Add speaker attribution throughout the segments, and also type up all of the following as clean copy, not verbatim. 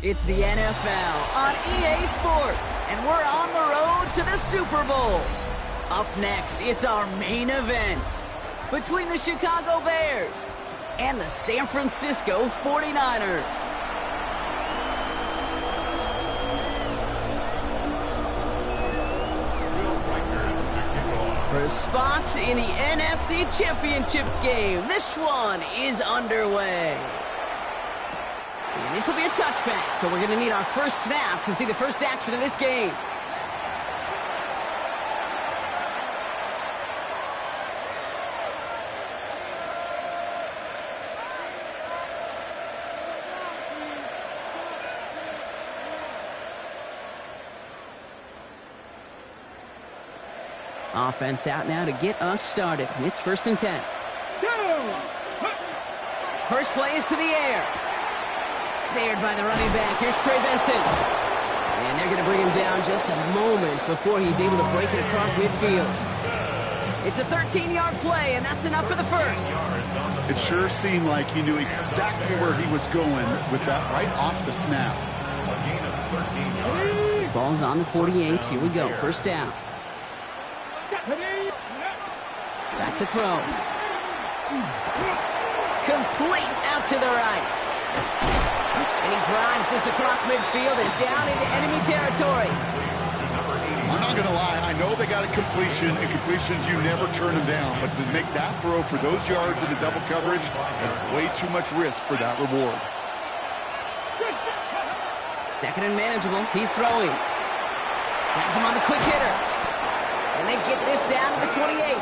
Speaker 1: It's the NFL on EA Sports, and we're on the road to the Super Bowl. Up next, it's our main event between the Chicago Bears and the San Francisco 49ers. For a spot in the NFC Championship game, this one is underway. And this will be a touchback, so we're going to need our first snap to see the first action of this game. Offense out now to get us started. It's 1st and 10. First play is to the air. Snared by the running back. Here's Trey Benson. And they're going to bring him down just a moment before he's able to break it across midfield. It's a 13-yard play, and that's enough for the first.
Speaker 2: It sure seemed like he knew exactly where he was going with that right off the snap.
Speaker 1: Ball's on the 48. Here we go. First down. Back to throw. Complete out to the right. And he drives this across midfield and down into enemy territory.
Speaker 2: I'm not going to lie. I know they got a completion, and completions, you never turn them down. But to make that throw for those yards in the double coverage, that's way too much risk for that reward.
Speaker 1: Second and manageable. He's throwing. Has him on the quick hitter. And they get this down to the 28.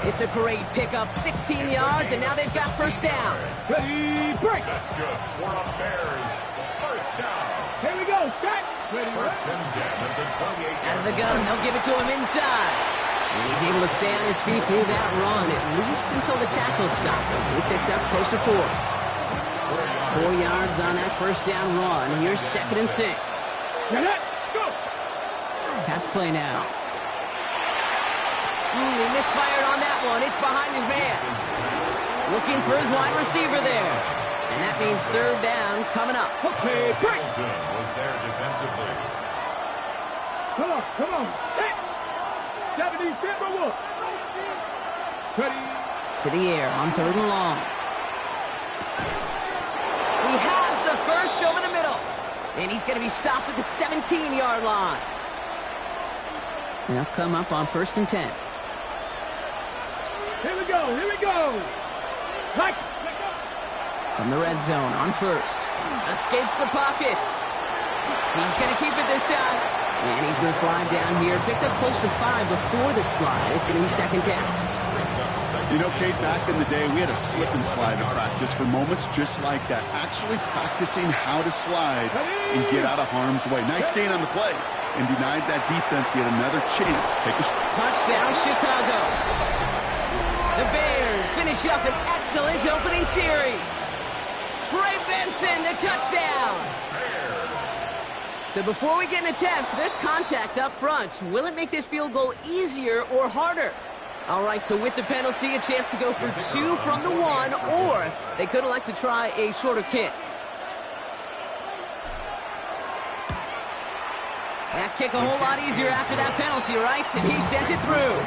Speaker 1: It's a great pickup, 16 yards, and now they've got first down.
Speaker 3: Ready, break.
Speaker 4: That's good for the Bears. First down.
Speaker 3: Here we go, start. Ready,
Speaker 4: First and 10 at the 28.
Speaker 1: Out of the gun, they'll give it to him inside. And he's able to stay on his feet through that run, at least until the tackle stops him. He picked up close to 4. 4 yards on that first down run. Here's 2nd and 6.
Speaker 3: Go.
Speaker 1: Pass play now. He misfired on that one. It's behind his man. Looking for his wide receiver there. And that means 3rd down coming up.
Speaker 3: Okay, break.
Speaker 4: Was there defensively.
Speaker 3: Come on. Hey. 70, number 1. Ready.
Speaker 1: To the air on 3rd and long. He has the first over the middle. And he's going to be stopped at the 17-yard line. They'll come up on 1st and 10.
Speaker 3: Here we go. Right.
Speaker 1: From the red zone on 1st. Escapes the pocket. He's going to keep it this time. And he's going to slide down here. Picked up close to 5 before the slide. It's going to be 2nd down.
Speaker 2: You know, Kate, back in the day, we had a slip and slide to practice for moments just like that. Actually practicing how to slide and get out of harm's way. Nice gain on the play. And denied that defense yet another chance to take a
Speaker 1: touchdown, Chicago. The Bears finish up an excellent opening series. Trey Benson, the touchdown. So before we get into attempts, there's contact up front. Will it make this field goal easier or harder? All right, so with the penalty, a chance to go for 2 from the 1, or they could elect to try a shorter kick. That kick a whole lot easier after that penalty, right? And he sent it through.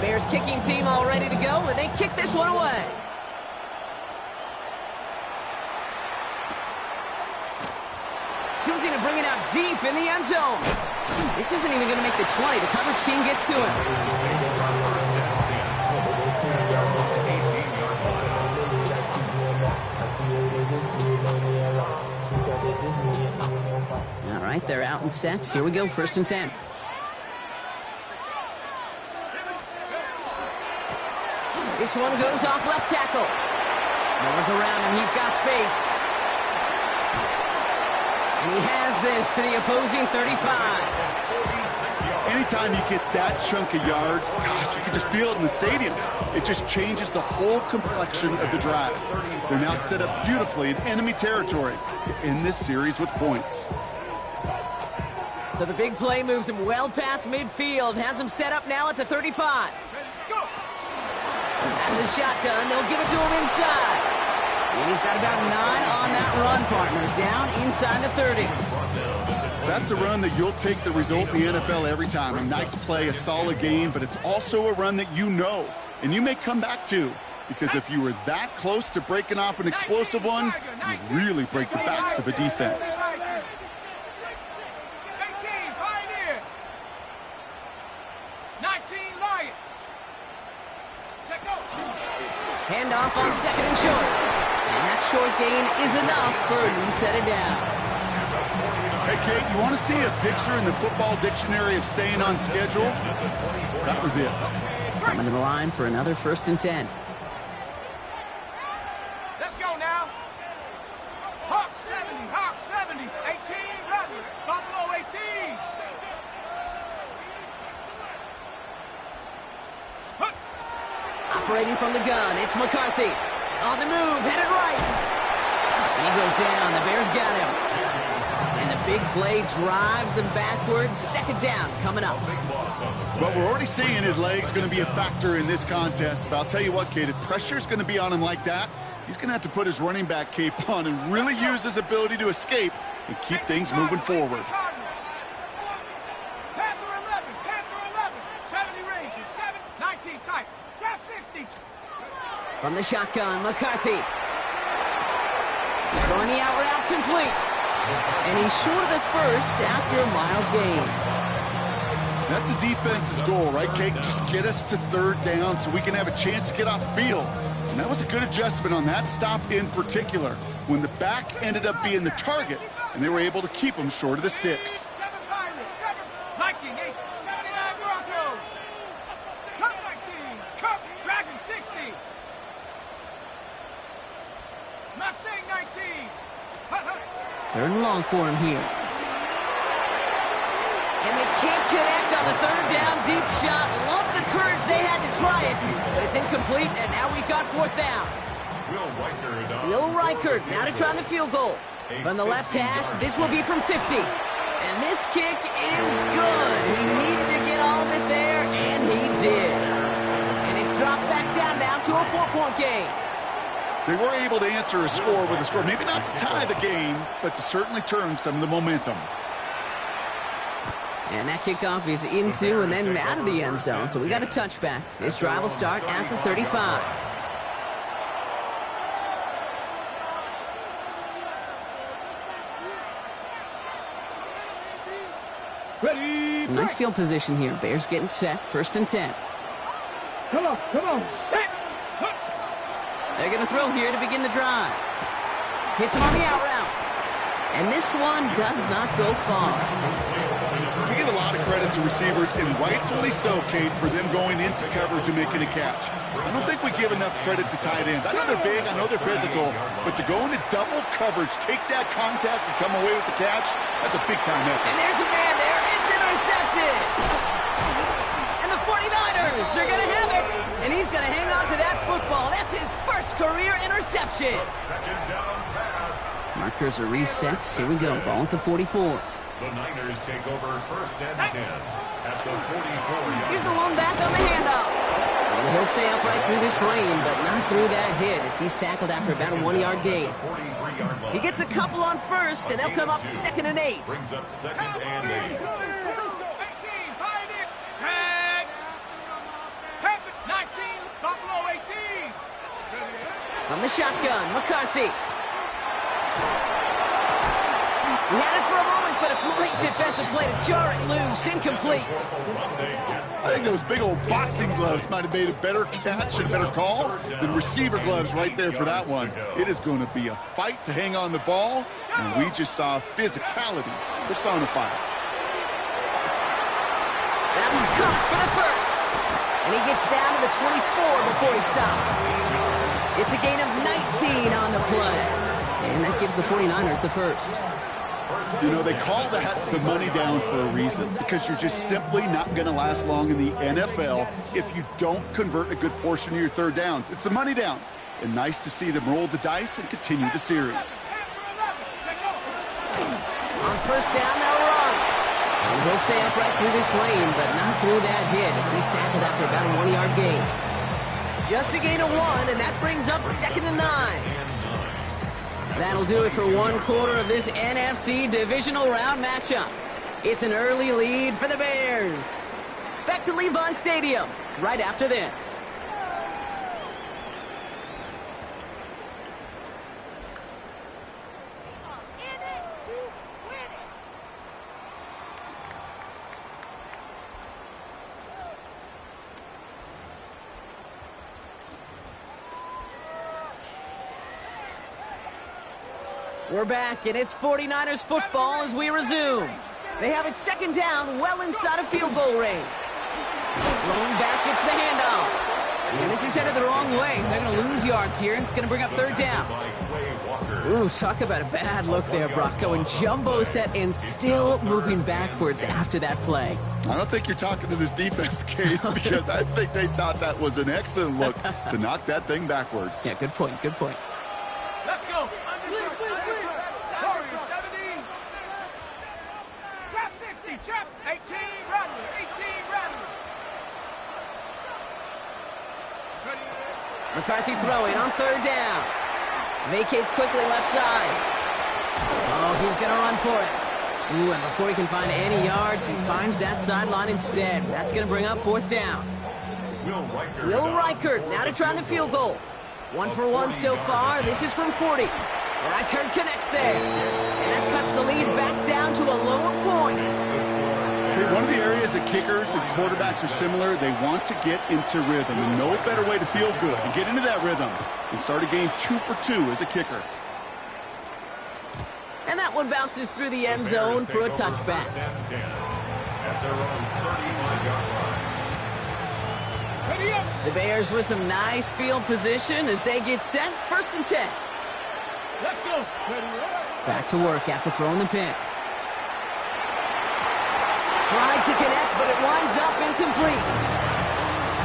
Speaker 1: Bears kicking team all ready to go, and they kick this one away. Choosing to bring it out deep in the end zone. This isn't even going to make the 20. The coverage team gets to him. All right, they're out and set. Here we go, 1st and 10. This one goes off left tackle. No one's around him. He's got space. And he has this to the opposing 35.
Speaker 2: Anytime you get that chunk of yards, gosh, you can just feel it in the stadium. It just changes the whole complexion of the drive. They're now set up beautifully in enemy territory to end this series with points.
Speaker 1: So the big play moves him well past midfield, has him set up now at the 35. As a shotgun, they'll give it to him inside. And he's got about 9 on that run, partner, down inside the 30.
Speaker 2: That's a run that you'll take the result in the NFL every time. A nice play, a solid game, but it's also a run that you know, and you may come back to, because if you were that close to breaking off an explosive one, you really break the backs of a defense.
Speaker 3: 18, Pioneer. 19, Lion. Check go.
Speaker 1: Handoff on second and short. And that short gain is enough for a new set of down.
Speaker 2: Hey, Kate, you want to see a picture in the football dictionary of staying on schedule? That was it.
Speaker 1: Coming to the line for another 1st and 10.
Speaker 3: Let's go now. Hawk 70, 18, brother. Buffalo 18.
Speaker 1: Operating from the gun, it's McCarthy. On the move, headed right. And he goes down. The Bears got him. And the big play drives them backwards. 2nd down coming up.
Speaker 2: Well, we're already seeing his legs going to be a factor in this contest. But I'll tell you what, Kate, if pressure's going to be on him like that, he's going to have to put his running back cape on and really use his ability to escape and keep things moving forward.
Speaker 3: Panther 11, 70 ranges, 19 type, trap 60.
Speaker 1: From the shotgun, McCarthy. Throwing the out route complete. And he's short of the first after a mile gain.
Speaker 2: That's a defense's goal, right, Kate? Just get us to 3rd down so we can have a chance to get off the field. And that was a good adjustment on that stop in particular, when the back ended up being the target, and they were able to keep him short of the sticks.
Speaker 3: 7 Pirates, 7 Viking, 8, 79 Broncos. Cup 19, Cup Dragon 60. Mustang 19.
Speaker 1: 3rd and long for him here. And they can't connect on the 3rd down deep shot. Love the courage they had to try it, but it's incomplete, and now we've got 4th down. Will Reichert now to try the field goal. From the left hash, this will be from 50. And this kick is good. He needed to get all of it there, and he did. And it's dropped back down now to a 4-point game.
Speaker 2: They were able to answer a score with a score. Maybe not to tie the game, but to certainly turn some of the momentum.
Speaker 1: And that kickoff is into and then out of the end zone, so we got a touchback. This drive will start at the 35.
Speaker 3: Ready.
Speaker 1: Some nice field position here. Bears getting set. 1st and 10.
Speaker 3: Come on. Set.
Speaker 1: They're going to throw here to begin the drive. Hits him on the out route. And this one does not go far.
Speaker 2: We give a lot of credit to receivers, and rightfully so, Kate, for them going into coverage and making a catch. I don't think we give enough credit to tight ends. I know they're big, I know they're physical, but to go into double coverage, take that contact, and come away with the catch, that's a big-time effort.
Speaker 1: And there's a man there. It's intercepted. And the 49ers are going to have it. And he's going to hang on to that football. That's his first career interception. Markers are reset. Here we go. Ball at the 44.
Speaker 4: The Niners take over 1st and 10 at the 44.
Speaker 1: Here's the lone back on the handoff. And he'll stay upright through this rain, but not through that hit as he's tackled after about a 1-yard gain. He gets a couple on 1st, and they'll come up 2nd and 8.
Speaker 4: Brings up 2nd and 8.
Speaker 3: 18, Pioneer. Tag. Panther 19, Buffalo 18.
Speaker 1: From the shotgun, McCarthy. He had it for a moment, but a great defensive play to jar it loose. Incomplete.
Speaker 2: I think those big old boxing gloves might have made a better catch and a better call than receiver gloves right there for that one. It is going to be a fight to hang on the ball, and we just saw physicality personified.
Speaker 1: That's caught for the first. And he gets down to the 24 before he stops. It's a gain of 19 on the play. And that gives the 49ers the first.
Speaker 2: You know, they call that the money down for a reason, because you're just simply not going to last long in the NFL if you don't convert a good portion of your third downs. It's the money down. And nice to see them roll the dice and continue the series.
Speaker 1: On first down, they'll run. And he'll stay upright through this lane, but not through that hit as he's tackled after about a 1-yard gain. Just a gain of 1, and that brings up 2nd and 9. That'll do it for one quarter of this NFC divisional round matchup. It's an early lead for the Bears. Back to Levi Stadium right after this. We're back, and it's 49ers football as we resume. They have it 2nd down, well inside of field goal range. Lone back gets the handoff. And this is headed the wrong way. They're going to lose yards here, and it's going to bring up 3rd down. Ooh, talk about a bad look there, Brock. Going jumbo set and still moving backwards after that play.
Speaker 2: I don't think you're talking to this defense, Kate, because I think they thought that was an excellent look to knock that thing backwards.
Speaker 1: Yeah, good point, good point.
Speaker 3: Let's go. Warriors 70. Trap 60. Trap 18. Rattler. 18. Rattler.
Speaker 1: McCarthy throwing on 3rd down. Vacates quickly left side. Oh, he's going to run for it. Ooh, and before he can find any yards, he finds that sideline instead. That's going to bring up 4th down. Will Reichert now to try the field goal. 1 for 1 so far. This is from 40. Reichert connects there. And that cuts the lead back down to a lower point.
Speaker 2: Okay, one of the areas that kickers and quarterbacks are similar, they want to get into rhythm. And no better way to feel good and get into that rhythm and start a game 2 for 2 as a kicker.
Speaker 1: And that one bounces through the end zone for a touchback. The Bears with some nice field position as they get set. 1st and 10. Back to work after throwing the pick. Tried to connect, but it winds up incomplete.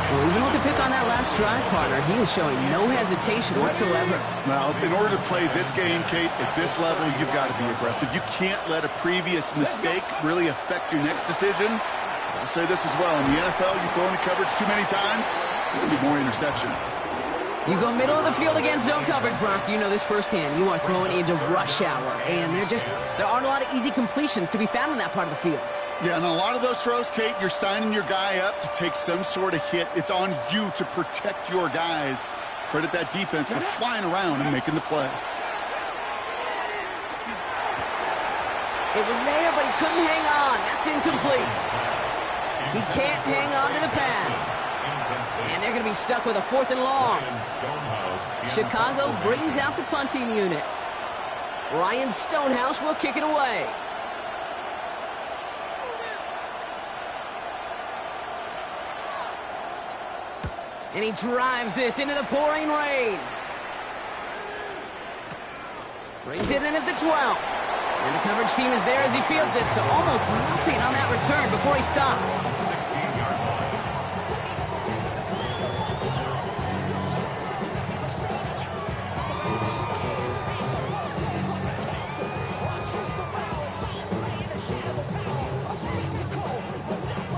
Speaker 1: Well, even with the pick on that last drive, partner, he was showing no hesitation whatsoever.
Speaker 2: Now, in order to play this game, Kate, at this level, you've got to be aggressive. You can't let a previous mistake really affect your next decision. I'll say this as well. In the NFL, you throw into coverage too many times, there will be more interceptions.
Speaker 1: You go middle of the field against zone coverage, Brock. You know this firsthand. You are throwing into rush hour, and there aren't a lot of easy completions to be found in that part of the field.
Speaker 2: Yeah, and a lot of those throws, Kate, you're signing your guy up to take some sort of hit. It's on you to protect your guys. Credit that defense for flying around and making the play.
Speaker 1: It was there, but he couldn't hang on. That's incomplete. He can't hang on to the pass. And they're going to be stuck with a 4th and long. Chicago brings out the punting unit. Ryan Stonehouse will kick it away. And he drives this into the pouring rain. Brings it in at the 12. And the coverage team is there as he fields it, so almost nothing on that return before he stopped.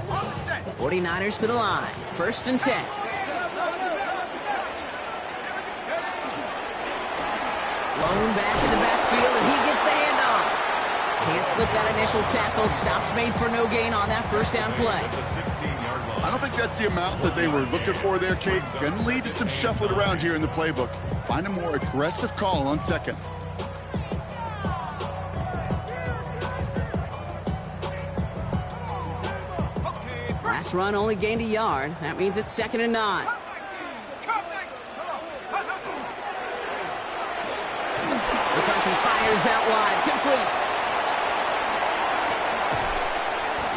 Speaker 3: On the set.
Speaker 1: 49ers to the line. 1st and 10. Lone back in the backfield, and he gets the handoff. Can't slip that initial tackle. Stops made for no gain on that 1st down play.
Speaker 2: I don't think that's the amount that they were looking for there, Kate. Going to lead to some shuffling around here in the playbook. Find a more aggressive call on 2nd.
Speaker 1: Last run only gained a yard. That means it's 2nd and 9. McCarthy fires out wide. Complete.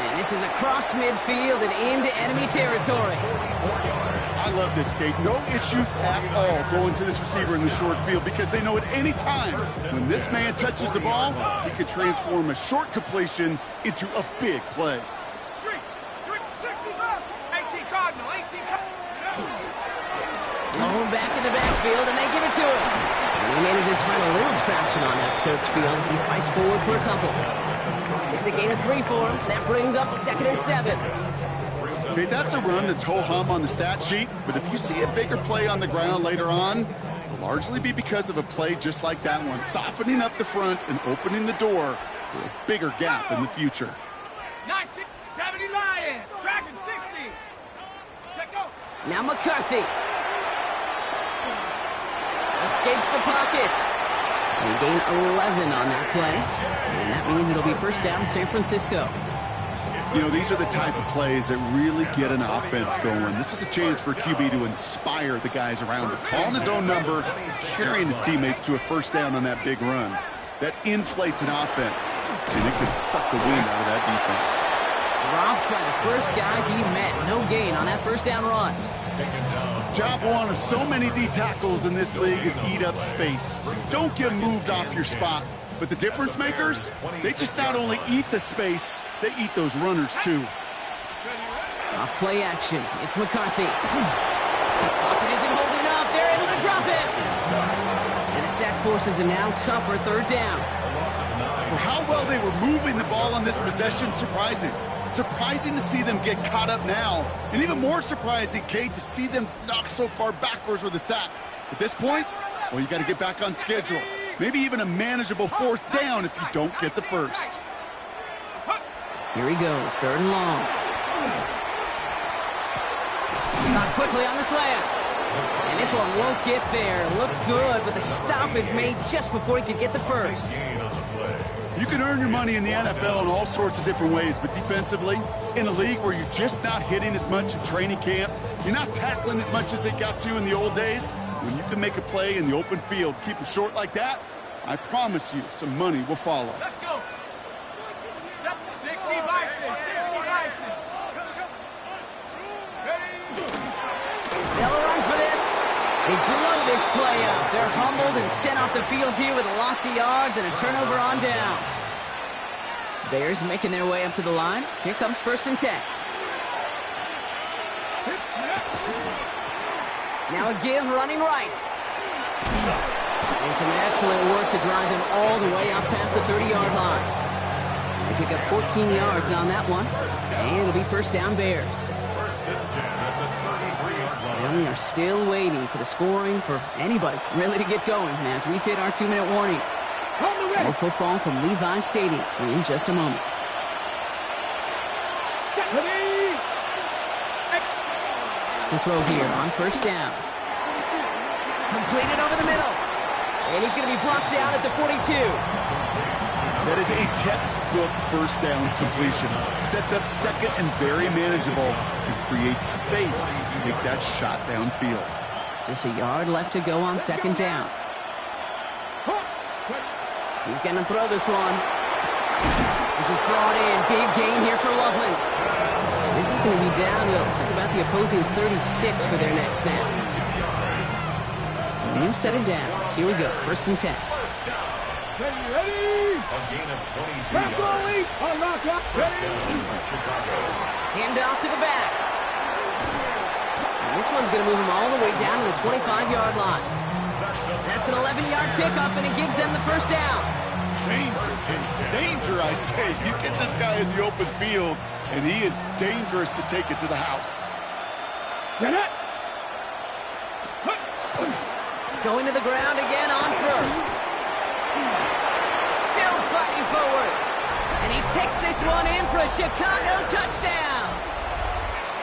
Speaker 1: And This is across midfield and into enemy territory.
Speaker 2: I love this, Kate. No issues at all going to this receiver in the short field because they know at any time when this man touches the ball, he could transform a short completion into a big play.
Speaker 3: Street, 65. 18 Cardinal, 18 Cardinal.
Speaker 1: Low back in the backfield, and they give it to him. And he manages to find a little traction on that search field as he fights forward for a couple. It's a gain of 3 for him. That brings up 2nd and 7.
Speaker 2: Okay, that's a run that's ho-hum on the stat sheet, but if you see a bigger play on the ground later on, it'll largely be because of a play just like that one, softening up the front and opening the door for a bigger gap in the future.
Speaker 3: 1970 Lions, tracking 60. Check go.
Speaker 1: Now McCarthy. Escapes the pocket. And gain 11 on that play. And that means it'll be first down San Francisco.
Speaker 2: You know, these are the type of plays that really get an offense going. This is a chance for QB to inspire the guys around him. Calling his own number, carrying his teammates to a first down on that big run. That inflates an offense, and it can suck the wind out of that defense.
Speaker 1: Dropped by the first guy he met. No gain on that first down run.
Speaker 2: Job one of so many D tackles in this league is eat up space. Don't get moved off your spot. But the difference makers, they just not only eat the space, they eat those runners too.
Speaker 1: Off play action. It's McCarthy. Pocket isn't holding up. They're able to drop it. And the sack forces a now tougher 3rd down.
Speaker 2: For how well they were moving the ball on this possession, surprising. Surprising to see them get caught up now. And even more surprising, Kate, to see them knock so far backwards with a sack. At this point, well, you got to get back on schedule. Maybe even a manageable 4th down if you don't get the first.
Speaker 1: Here he goes, 3rd and long. Not quickly on the slant. And this one won't get there. Looked good, but the stop is made just before he could get the first.
Speaker 2: You can earn your money in the NFL in all sorts of different ways, but defensively, in a league where you're just not hitting as much in training camp, you're not tackling as much as they got to in the old days, when you can make a play in the open field, keep them short like that, I promise you some money will follow.
Speaker 3: Let's go. 60 Bison, 60 Bison.
Speaker 1: They'll run for this. They blow this play up. They're humbled and sent off the field here with a loss of yards and a turnover on downs. Bears making their way up to the line. Here comes 1st and 10. Now a give running right. And some excellent work to drive them all the way out past the 30-yard line. They pick up 14 yards on that one. And it'll be first down Bears. And we are still waiting for the scoring for anybody really to get going as we've hit our 2-minute warning. More football from Levi Stadium in just a moment. To throw here on first down. Completed over the middle. And he's going to be brought down at the 42.
Speaker 2: That is a textbook first down completion. Sets up second and very manageable and creates space to take that shot downfield.
Speaker 1: Just a yard left to go on 2nd down. He's going to throw this one. This is brought in. Big gain here for Loveland. This is going to be down to looks like about the opposing 36 for their next snap. So a new set of downs. Here we go. 1st and 10.
Speaker 3: Ready?
Speaker 4: A gain of 22 yards.
Speaker 1: Hand off to the back. And this one's going to move him all the way down to the 25-yard line. That's an 11-yard pickup, and it gives them the first down.
Speaker 2: Danger, Kate. Danger, I say. You get this guy in the open field, and he is dangerous to take it to the house.
Speaker 1: Going to the ground again on first. Still fighting forward. And he takes this one in for a Chicago touchdown.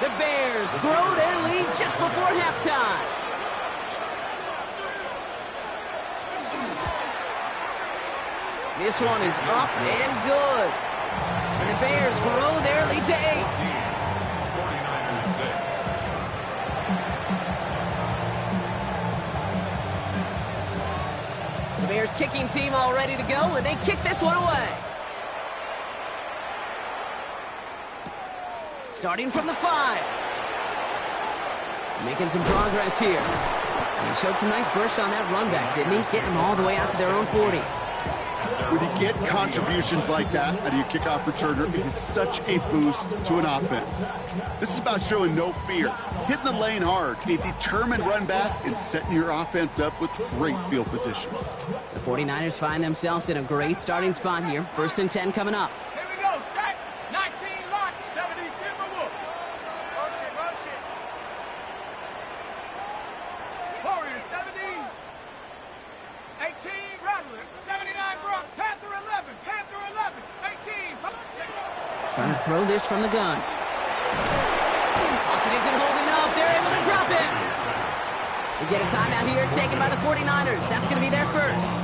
Speaker 1: The Bears grow their lead just before halftime. This one is up and good. And the Bears grow their lead to 8.
Speaker 4: 49ers 6.
Speaker 1: The Bears kicking team all ready to go, and they kick this one away. Starting from the 5. Making some progress here. And he showed some nice bursts on that run back, didn't he? Getting them all the way out to their own 40.
Speaker 2: When you get contributions like that out of your kickoff returner, it is such a boost to an offense. This is about showing no fear, hitting the lane hard, a determined run back, and setting your offense up with great field position.
Speaker 1: The 49ers find themselves in a great starting spot here. 1st and 10 coming up.
Speaker 3: Here we go, set. 19 lock, 70 Timberwolves. Motion. Warriors 70. 18 Rattler. 79 Brock. Panther 11. Panther 11. 18.
Speaker 1: Trying to throw this from the gun. Pocket isn't holding up. They're able to drop it. We get a timeout here taken by the 49ers. That's going to be their first.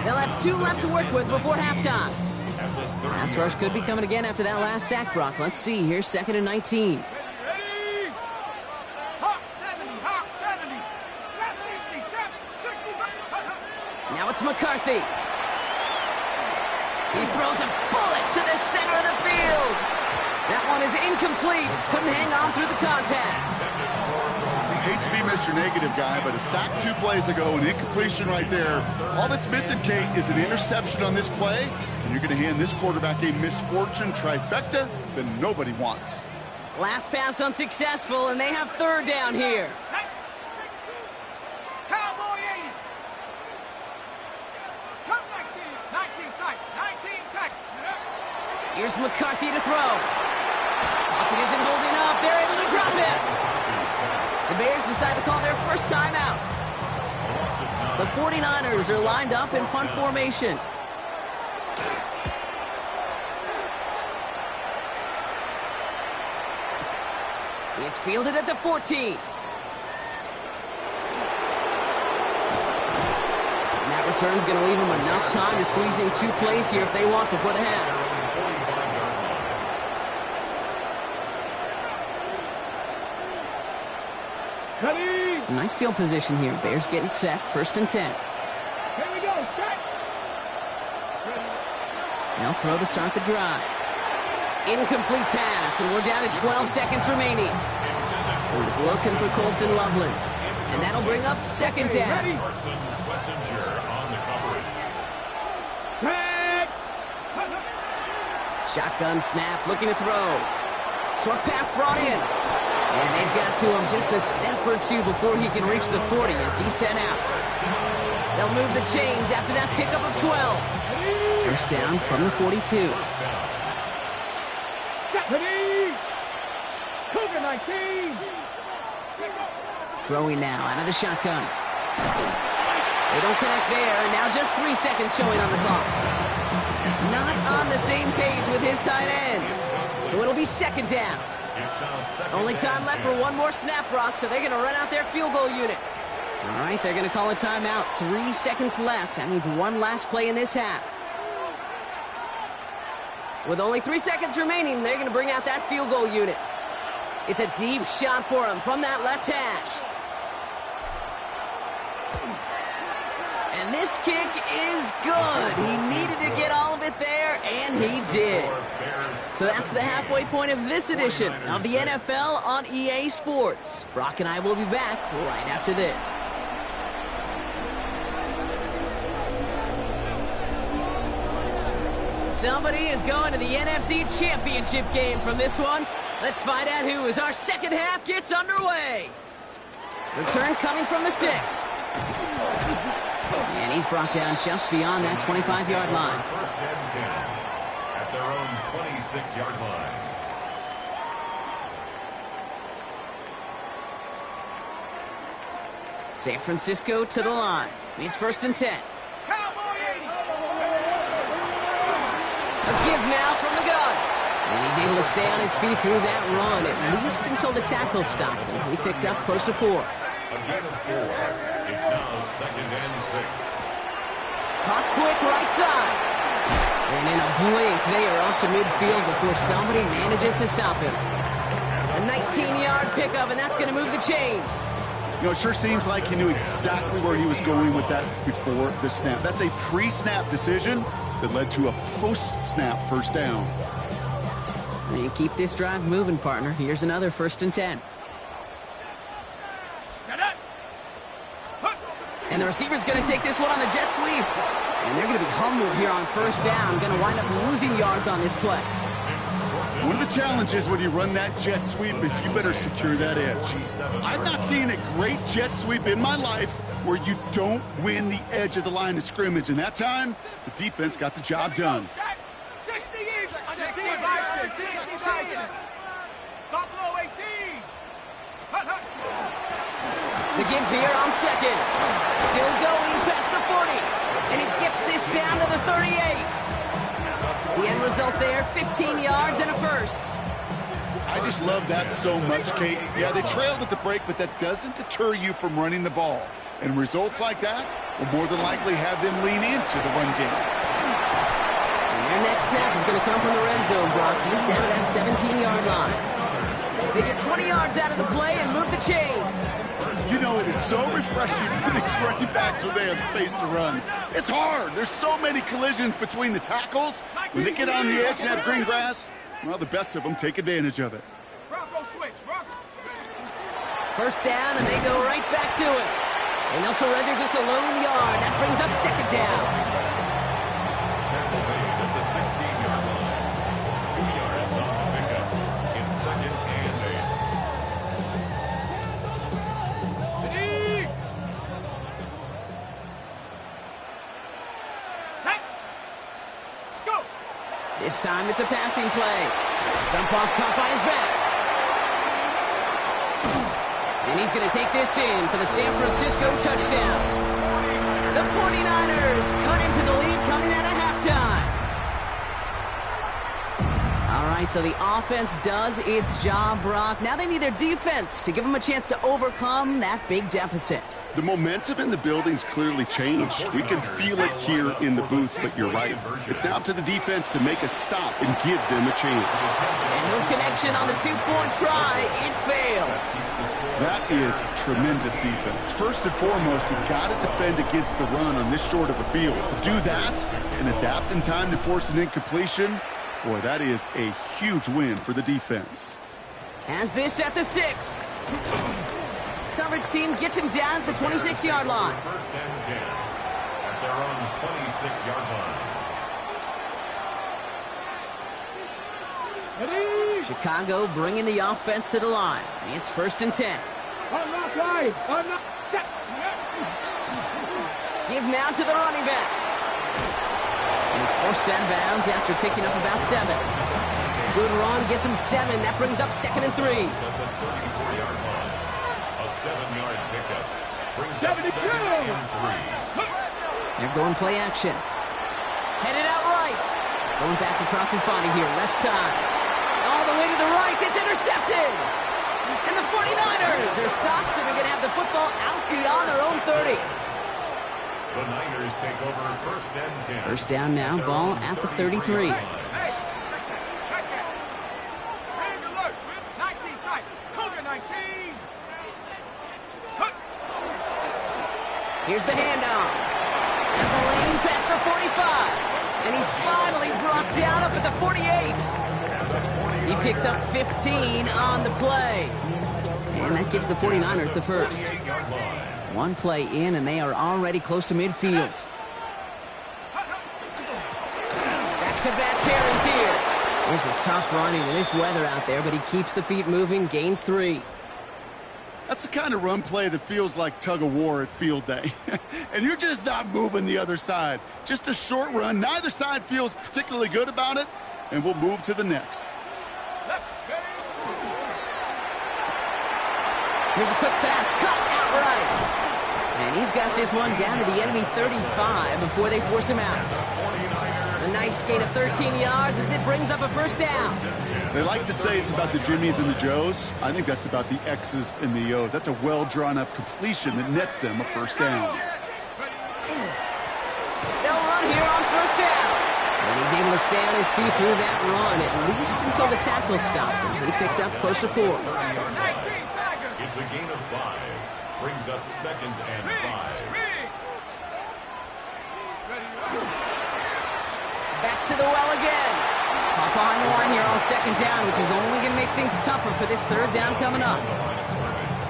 Speaker 1: They'll have 2 left to work with before halftime. Pass rush could be coming again after that last sack, Brock. Let's see here. 2nd and 19.
Speaker 3: Ready? Hawk 70. Hawk 70. Trap 60. Trap 60.
Speaker 1: Now it's McCarthy. He throws a bullet to the center of the field. That one is incomplete. Couldn't hang on through the contact.
Speaker 2: I hate to be Mr. Negative guy, but a sack 2 plays ago, an incompletion right there. All that's missing, Kate, is an interception on this play, and you're going to hand this quarterback a misfortune trifecta that nobody wants.
Speaker 1: Last pass unsuccessful, and they have 3rd down here.
Speaker 3: Cowboy 80. Come 19. 19 tight. 19 tight.
Speaker 1: Here's McCarthy to throw. Pocket isn't holding up. They're able to drop it. The Bears decide to call their first timeout. The 49ers are lined up in punt formation. It's fielded at the 14. And that return's going to leave them enough time to squeeze in 2 plays here if they want before the half. Some nice field position here. Bears getting set. 1st and 10.
Speaker 3: Here we go. Set.
Speaker 1: Now throw to start the drive. Incomplete pass, and we're down to 12 seconds remaining. He's looking for Colston Loveland. And that'll bring up 2nd down. Shotgun snap, looking to throw. Short pass brought in. And they've got to him just a step or 2 before he can reach the 40 as he's sent out. They'll move the chains after that pickup of 12. 1st down from the 42.
Speaker 3: Cougar 19.
Speaker 1: Throwing now out of the shotgun. They don't connect there, and now just 3 seconds showing on the clock. Not on the same page with his tight end. So it'll be 2nd down. Only time left for 1 more snap, Brock, so they're going to run out their field goal unit. All right, they're going to call a timeout. 3 seconds left. That means 1 last play in this half. With only 3 seconds remaining, they're going to bring out that field goal unit. It's a deep shot for him from that left hash. And this kick is good. He needed to get all of it there, and he did. So that's the halfway point of this edition of the NFL on EA Sports. Brock and I will be back right after this. Somebody is going to the NFC Championship game from this one. Let's find out who as our second half gets underway. Return coming from the 6. And he's brought down just beyond that 25-yard line.
Speaker 4: 1st and 10 at their own 26-yard line.
Speaker 1: San Francisco to the line. It's 1st and 10.
Speaker 3: Cowboy 80.
Speaker 1: A give now from the gun. And he's able to stay on his feet through that run, at least until the tackle stops him. He picked up close to 4.
Speaker 4: A gain of 4. It's now 2nd and 6.
Speaker 1: Caught quick right side. And in a blink, they are up to midfield before somebody manages to stop him. A 19-yard pickup, and that's going to move the chains.
Speaker 2: You know, it sure seems like he knew exactly where he was going with that before the snap. That's a pre-snap decision that led to a post-snap 1st down.
Speaker 1: You keep this drive moving, partner. Here's another 1st and 10. And the receiver's going to take this one on the jet sweep. And they're going to be humbled here on 1st down. Going to wind up losing yards on this play.
Speaker 2: One of the challenges when you run that jet sweep is you better secure that edge. I've not seen a great jet sweep in my life where you don't win the edge of the line of scrimmage. And that time, the defense got the job done.
Speaker 3: 60 each. 60 by 6. 60 by 6. Top low 18.
Speaker 1: The give here on 2nd. Still going past the 40. And he gets this down to the 38. The end result there, 15 yards and a 1st.
Speaker 2: I just love that so much, Kate. Yeah, they trailed at the break, but that doesn't deter you from running the ball. And results like that will more than likely have them lean into the run game.
Speaker 1: And their next snap is going to come from the red zone, Brock. He's down at that 17-yard line. They get 20 yards out of the play and move the chains.
Speaker 2: You know, it is so refreshing for these running backs when they have space to run. It's hard. There's so many collisions between the tackles. When they get on the edge and have green grass, well, the best of them take advantage of it.
Speaker 3: Bronco switch. Bronco.
Speaker 1: 1st down, and they go right back to it. And they'll surrender just a lone yard. That brings up 2nd down.
Speaker 4: At the 16-yard line. 2 yards off the pickup. It's 2nd and 8.
Speaker 3: Set. Go.
Speaker 1: This time it's a passing play. Dump off caught by his back. And he's going to take this in for the San Francisco touchdown. The 49ers cut into the lead coming out of halftime. All right, so the offense does its job, Brock. Now they need their defense to give them a chance to overcome that big deficit.
Speaker 2: The momentum in the building's clearly changed. We can feel it here in the booth, but you're right. It's now up to the defense to make a stop and give them a chance.
Speaker 1: And no connection on the 2-point try. It fails.
Speaker 2: That is tremendous defense. First and foremost, you've got to defend against the run on this short of a field. To do that and adapt in time to force an incompletion, boy, that is a huge win for the defense.
Speaker 1: As this at the 6. Coverage team gets him down at the 26-yard line.
Speaker 4: 1st and 10 at their own 26-yard line.
Speaker 3: Ready.
Speaker 1: Chicago bringing the offense to the line. It's 1st and 10.
Speaker 3: Unlock right. Unlock.
Speaker 1: Give now to the running back. And he's forced out of bounds after picking up about 7. Good run, gets him 7. That brings up 2nd and 3.
Speaker 4: At the 34-yard line. A 7-yard pickup. Brings up 2nd and 3.
Speaker 1: They're going play action. Headed out right. Going back across his body here, left side. All the way to the right, it's intercepted. And the 49ers are stopped, and they're going to have the football out beyond their own 30.
Speaker 4: The Niners take over 1st and 10.
Speaker 1: 1st down now, ball at the 33.
Speaker 3: Hey, check it. Red alert. 19 tight. Cougar 19.
Speaker 1: Here's the handoff. As a lane past the 45. And he's finally brought down up at the 48. He picks up 15 on the play. And that gives the 49ers the first. One play in, and they are already close to midfield. Back-to-back carries here. This is tough running in this weather out there, but he keeps the feet moving, gains 3.
Speaker 2: That's the kind of run play that feels like tug-of-war at field day. And you're just not moving the other side. Just a short run. Neither side feels particularly good about it, and we'll move to the next.
Speaker 1: Here's a quick pass, cut outright. And he's got this one down to the enemy 35 before they force him out. A nice gain of 13 yards as it brings up a 1st down.
Speaker 2: They like to say it's about the Jimmies and the Joes. I think that's about the X's and the O's. That's a well-drawn-up completion that nets them a 1st down.
Speaker 1: They'll run here on 1st down. And he's able to stay on his feet through that run, at least until the tackle stops him. He picked up close to 4.
Speaker 4: It's a gain of 5. Brings up 2nd and 5.
Speaker 1: Back to the well again. Caught behind the line here on second down, which is only going to make things tougher for this third down coming up.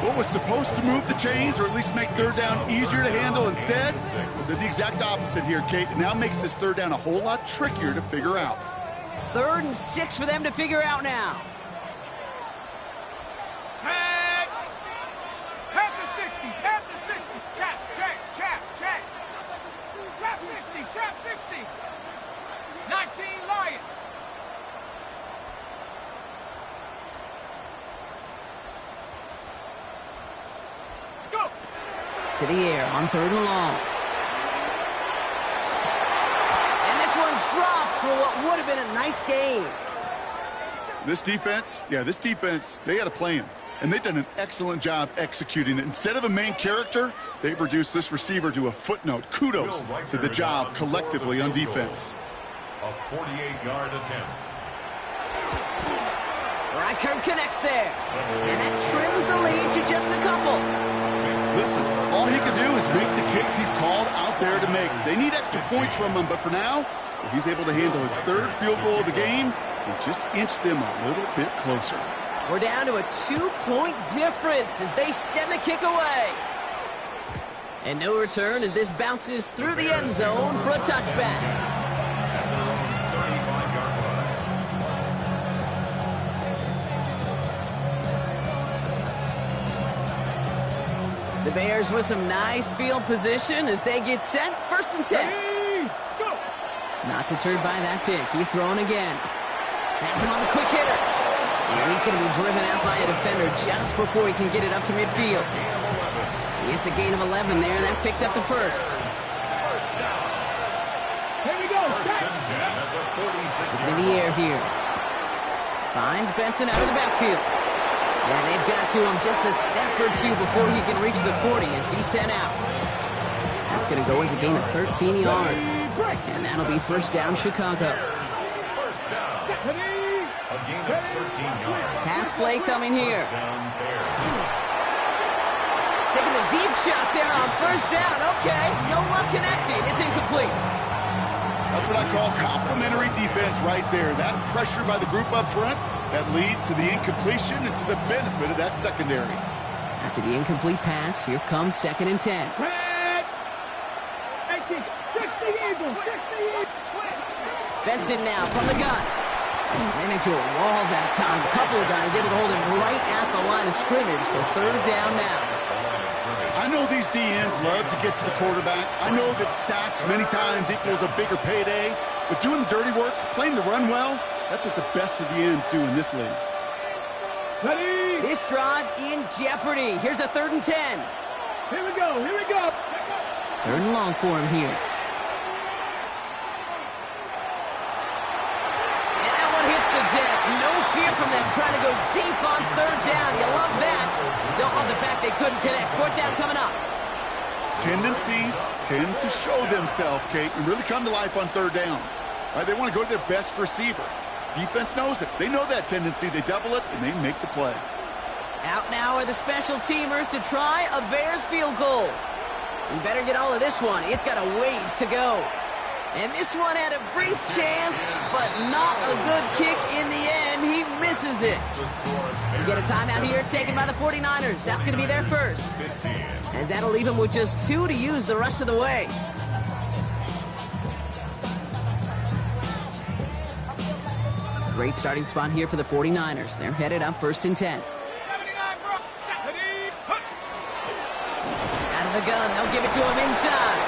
Speaker 2: What was supposed to move the chains, or at least make third down easier to handle, instead did the exact opposite here, Kate. It now makes this third down a whole lot trickier to figure out.
Speaker 1: 3rd and 6 for them to figure out now.
Speaker 3: Check. Half the 60. Half the 60. Chap, check, chap, check. Chap 60. Chap 60. 19 Lion. Scoop.
Speaker 1: To the air on 3rd and long. And this one's dropped for what would have been a nice game.
Speaker 2: This defense, they had a plan. And they've done an excellent job executing it. Instead of a main character, they've reduced this receiver to a footnote. Kudos to the job collectively on defense.
Speaker 4: A 48-yard attempt.
Speaker 1: Reichert connects there. And that trims the lead to just a couple.
Speaker 2: Listen, all he can do is make the kicks he's called out there to make. They need extra points from him, but for now, if he's able to handle his 3rd field goal of the game, and just inch them a little bit closer.
Speaker 1: We're down to a 2-point difference as they send the kick away. And no return as this bounces through the end zone for a touchback.
Speaker 4: At their own 35-yard line.
Speaker 1: The Bears with some nice field position as they get set. 1st and 10. Not deterred by that pick. He's throwing again. Pass him on the quick hitter. And he's going to be driven out by a defender just before he can get it up to midfield. It's a gain of 11 there. That picks up the 1st.
Speaker 3: Here we go.
Speaker 4: First and 10 at the 46.
Speaker 1: In the air here. Finds Benson out of the backfield. And they've got to him just a step or two before he can reach the 40 as he's sent out. That's going to go as a gain of 13 yards. And that'll be 1st down, Chicago.
Speaker 4: First down. A gain of 13 yards.
Speaker 1: Pass play coming here.
Speaker 4: Down Bears.
Speaker 1: Taking the deep shot there on 1st down. Okay, no luck connecting. It's incomplete.
Speaker 2: That's what I call complimentary defense right there. That pressure by the group up front, that leads to the incompletion and to the benefit of that secondary.
Speaker 1: After the incomplete pass, here comes 2nd and 10. Benson now from the gun. Ran into a wall that time. A couple of guys able to hold him right at the line of scrimmage, so 3rd down now.
Speaker 2: I know these DNs love to get to the quarterback. I know that sacks many times equals a bigger payday, but doing the dirty work, playing the run well, that's what the best of the ends do in this league.
Speaker 3: Ready?
Speaker 1: This drive in jeopardy. Here's a 3rd and 10.
Speaker 3: Here we go. Here we go.
Speaker 1: 3rd and long for him here. And that one hits the deck. No fear from them trying to go deep on 3rd down. You love that. Don't love the fact they couldn't connect. 4th down coming up.
Speaker 2: Tendencies tend to show themselves, Kate, and really come to life on 3rd downs. Right? They want to go to their best receiver. Defense knows it. They know that tendency. They double it, and they make the play.
Speaker 1: Out now are the special teamers to try a Bears field goal. You better get all of this one. It's got a ways to go. And this one had a brief chance, but not a good kick in the end. He misses it. We get a timeout here taken by the 49ers. That's going to be their 1st. As that'll leave them with just 2 to use the rest of the way. Great starting spot here for the 49ers. They're headed up 1st and 10. Out of the gun, they'll give it to him inside.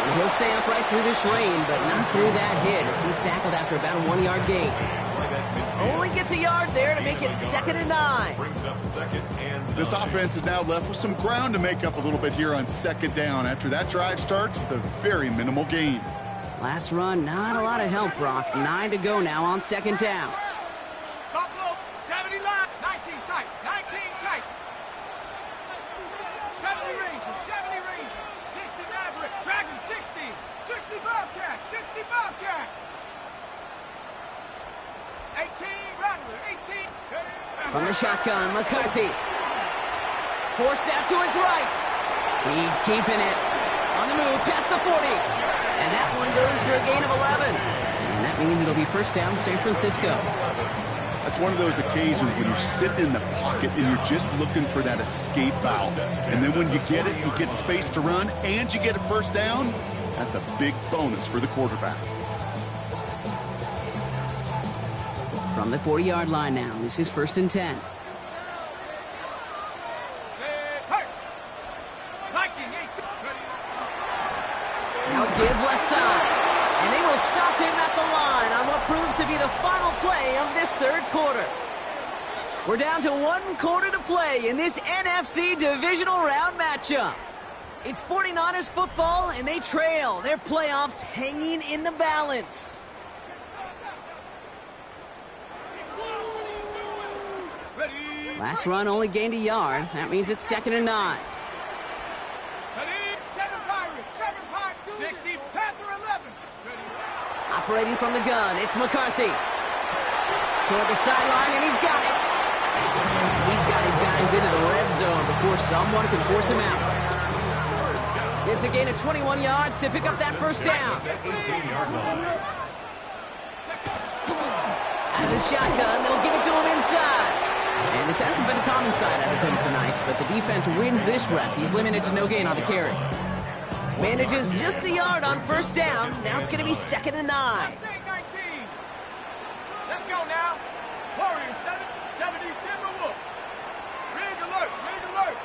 Speaker 1: And he'll stay upright through this rain, but not through that hit as he's tackled after about a 1-yard gain. Only gets a yard there to make it 2nd and 9.
Speaker 4: Brings up 2nd and 9.
Speaker 2: This offense is now left with some ground to make up a little bit here on 2nd down after that drive starts with a very minimal gain.
Speaker 1: Last run, not a lot of help, Brock. 9 to go now on 2nd down.
Speaker 3: Buffalo, 70 line, 19 tight, 19 tight. 70 Ranger, 70 Ranger, 60 Maverick, Dragon 60, 60 Bobcat, 60 Bobcat. 18 Rattler, 18.
Speaker 1: From the shotgun, McCarthy. Forced out to his right. He's keeping it. On the move, past the 40. And that one goes for a gain of 11. And And that means it'll be first down San Francisco.
Speaker 2: That's one of those occasions when you're sitting in the pocket and you're just looking for that escape valve. And then when you get it, you get space to run, and you get a first down. That's a big bonus for the quarterback.
Speaker 1: From the 40-yard line now, this is 1st and 10. Now give left side. And they will stop him at the line on what proves to be the final play of this third quarter. We're down to 1 quarter to play in this NFC divisional round matchup. It's 49ers football, and they trail. Their playoffs hanging in the balance. Last run only gained a yard. That means it's 2nd and 9.
Speaker 3: 60, Panther 11.
Speaker 1: Operating from the gun, it's McCarthy. Toward the sideline, and he's got it. He's got his guys into the red zone before someone can force him out. It's a gain of 21 yards to pick up that first down. Out of the shotgun, they'll give it to him inside. And this hasn't been a common side out of him tonight, but the defense wins this rep. He's limited to no gain on the carry. Manages just a yard on first down. Now it's going to be 2nd and 9.
Speaker 3: Let's go now. Warriors 7, 70, Timberwolf. Rig alert, rig alert.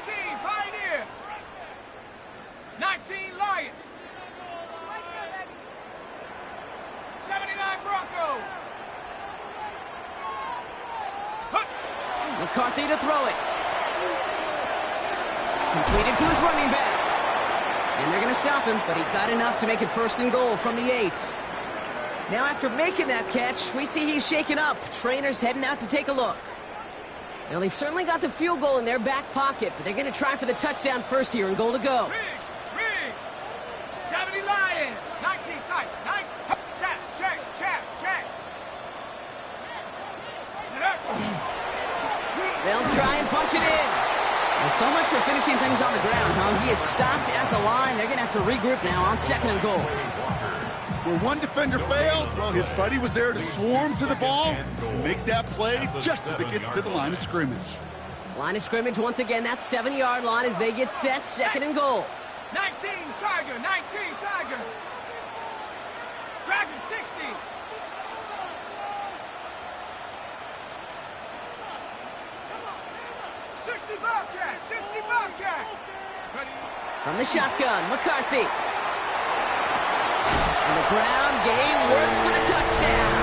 Speaker 3: 18, Pioneer. 19, Lion. 79, Bronco.
Speaker 1: McCarthy to throw it. Completed to his running back. And they're going to stop him, but he got enough to make it 1st and goal from the 8. Now after making that catch, we see he's shaken up. Trainers heading out to take a look. Now they've certainly got the field goal in their back pocket, but they're going to try for the touchdown first here and goal to go.
Speaker 3: Riggs. 70 Lion. 19 tight. 19. Check, check, check, check.
Speaker 1: They'll try and punch it in. Well, so much for finishing things on the ground, huh? He is stopped at the line. They're going to have to regroup now on 2nd and goal.
Speaker 2: Where one defender failed, well, his buddy was there to swarm to the ball and make that play just as it gets to the line of scrimmage.
Speaker 1: Line of scrimmage once again, that 7-yard line as they get set, 2nd and goal.
Speaker 3: 19 Tiger, 19 Tiger. Dragon 60. Bobcat, 60 Bobcat.
Speaker 1: From the shotgun, McCarthy. And the ground game works for the touchdown.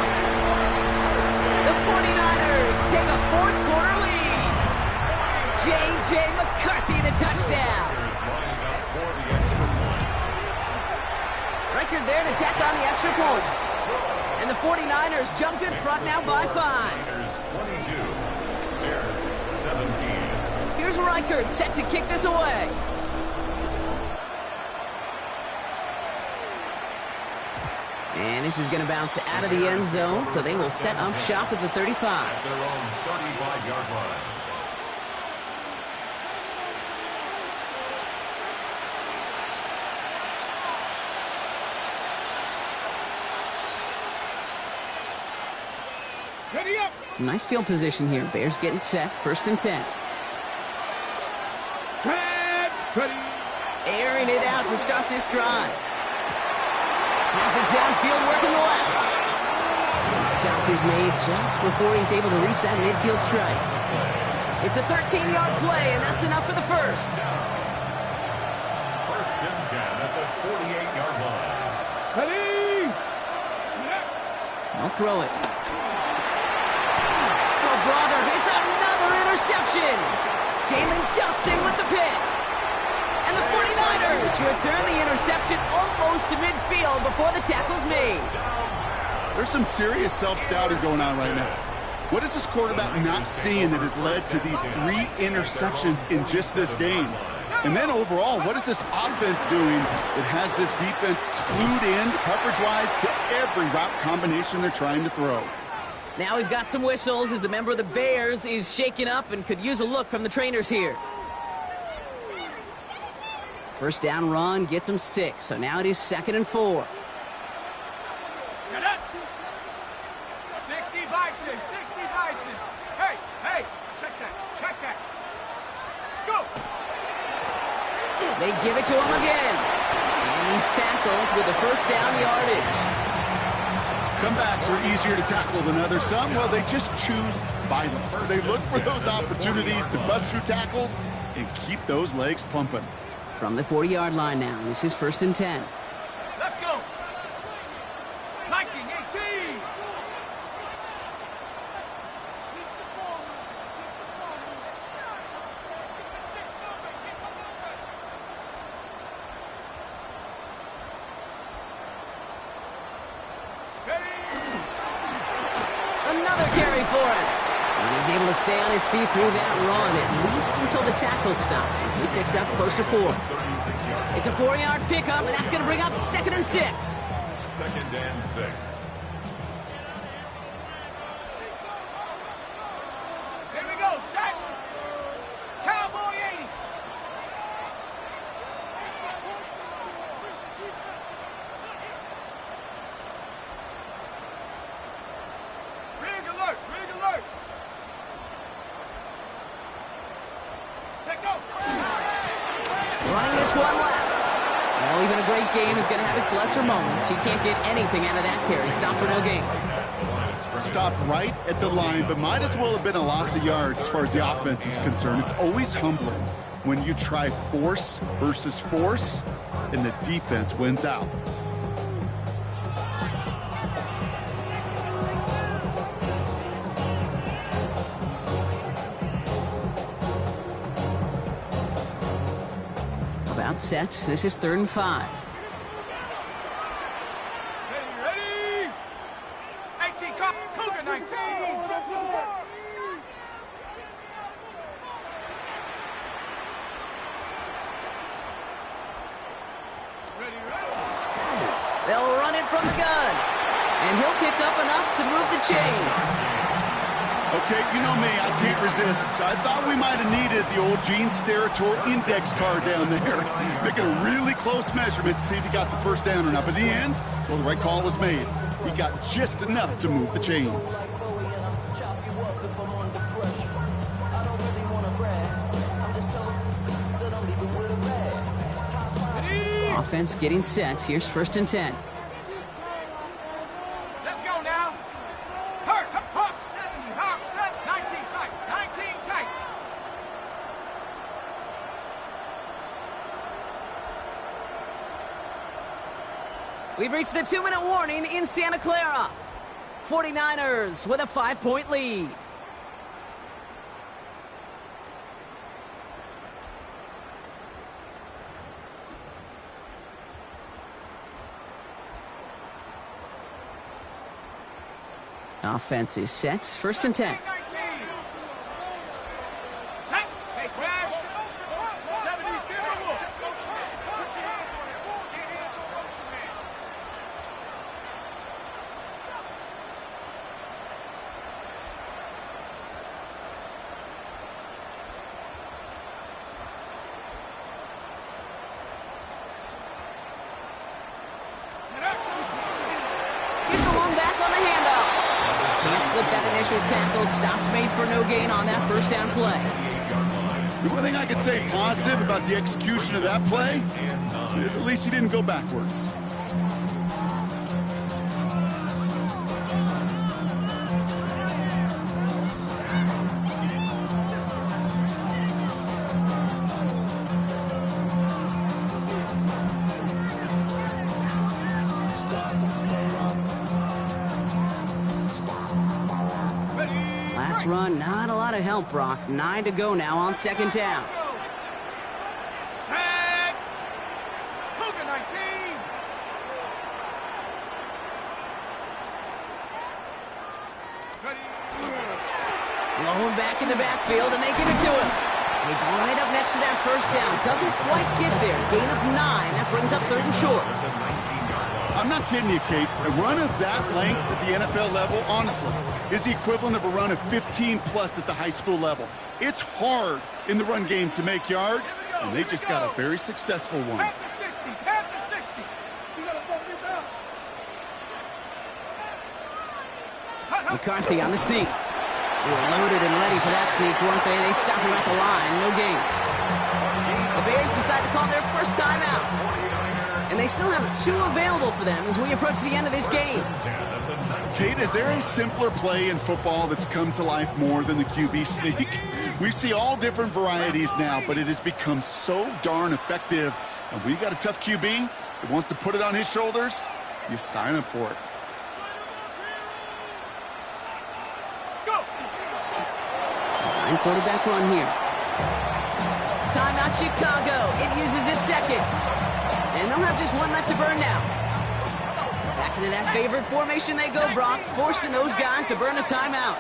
Speaker 1: The 49ers take a 4th quarter lead. J.J. McCarthy, the touchdown. Reichard there to tack on the extra points. And the 49ers jump in front now by 5.
Speaker 4: 22, Bears 17.
Speaker 1: Here's Reichard set to kick this away. And this is going to bounce out of the end zone, so they will set up shop at the 35.
Speaker 4: At their own 35-yard line.
Speaker 3: Ready up.
Speaker 1: Some nice field position here. Bears getting set, 1st and 10.
Speaker 3: Ready.
Speaker 1: Airing it out to start this drive. Has it downfield working the left. And the stop is made just before he's able to reach that midfield strike. It's a 13-yard play, and that's enough for the first.
Speaker 4: 1st and 10 at the 48-yard line.
Speaker 3: Ready.
Speaker 1: I'll throw it. Oh, brother, it's another interception. Jalen Johnson with the pick. And the 49ers return the interception almost to midfield before the tackle's made.
Speaker 2: There's some serious self-scouting going on right now. What is this quarterback not seeing that has led to these 3 interceptions in just this game? And then overall, what is this offense doing that has this defense clued in coverage-wise to every route combination they're trying to throw?
Speaker 1: Now we've got some whistles as a member of the Bears is shaken up and could use a look from the trainers here. First down run gets him 6, so now it is 2nd and 4. They give it to him again. And he's tackled with the first down yardage.
Speaker 2: Some backs are easier to tackle than others. Some, well, they just choose violence. They look for those opportunities to bust through tackles and keep those legs pumping.
Speaker 1: From the 40-yard line now, this is 1st and 10.
Speaker 3: Let's go. 19-18.
Speaker 1: Another carry for him. And he's able to stay on his feet through that run, at least until the tackle stops. He picked up close to 4. It's a 4-yard pickup, and that's going to bring up 2nd and 6.
Speaker 4: 2nd and 6.
Speaker 3: Here we go, set. Cowboy 80. Rig alert, rig alert. Take go.
Speaker 1: Running this one left. Well, even a great game is going to have its lesser moments. He can't get anything out of that carry. Stop for no gain.
Speaker 2: Stopped right at the line, but might as well have been a loss of yards as far as the offense is concerned. It's always humbling when you try force versus force, and the defense wins out.
Speaker 1: About set. This is 3rd and 5.
Speaker 3: Ready? 18, Cougar 19. Ready?
Speaker 1: They'll run it from the gun. And he'll pick up enough to move the chains.
Speaker 2: Okay, you know me, I can't resist. I thought we might have needed the old Gene Steratore index card down there. Making a really close measurement to see if he got the first down or not. But in the end, well, the right call was made. He got just enough to move the chains.
Speaker 1: Offense getting set. Here's 1st and 10.
Speaker 3: Let's go now. Hurt, Hawk 70, Hawk 7, 19 tight, 19 tight.
Speaker 1: We've reached the 2-minute warning in Santa Clara. 49ers with a 5-point lead. Offense is set. 1st and 10.
Speaker 3: 19. Set. Hey, smash. 72.
Speaker 1: He's the one back on the handoff. Can't slip that initial tackle. Stops made for no gain on that first down play.
Speaker 2: The one thing I could say positive about the execution of that play is at least he didn't go backwards.
Speaker 1: Last run, not a lot of help, Brock. 9 to go now on 2nd down.
Speaker 3: Set. Cougar 19. Ready.
Speaker 1: Blown back in the backfield, and they give it to him. He's right up next to that first down. Doesn't quite get there. Gain of 9. That brings up 3rd and short.
Speaker 2: I'm not kidding you, Kate. A run of that length at the NFL level, honestly, is the equivalent of a run of 15-plus at the high school level. It's hard in the run game to make yards, and they just got a very successful one.
Speaker 3: At the 60. At the 60. You gotta bump this out.
Speaker 1: McCarthy on the sneak. They were loaded and ready for that sneak, weren't they? They stop him at the line. No gain. The Bears decide to call their first timeout. And they still have 2 available for them as we approach the end of this game.
Speaker 2: Kate, is there a simpler play in football that's come to life more than the QB sneak? We see all different varieties now, but it has become so darn effective. And we got a tough QB that wants to put it on his shoulders. You sign up for it.
Speaker 3: Go!
Speaker 1: Design quarterback run here. Timeout Chicago. It uses its seconds. And they'll have just 1 left to burn now. Back into that favorite formation they go, Brock, forcing those guys to burn a timeout.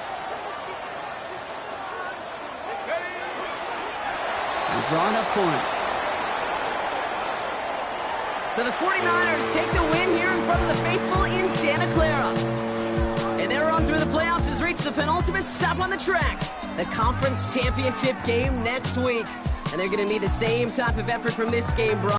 Speaker 1: And drawing up for him. So the 49ers take the win here in front of the faithful in Santa Clara. And they're on through the playoffs as reach the penultimate stop on the tracks. The conference championship game next week. And they're going to need the same type of effort from this game, Brock.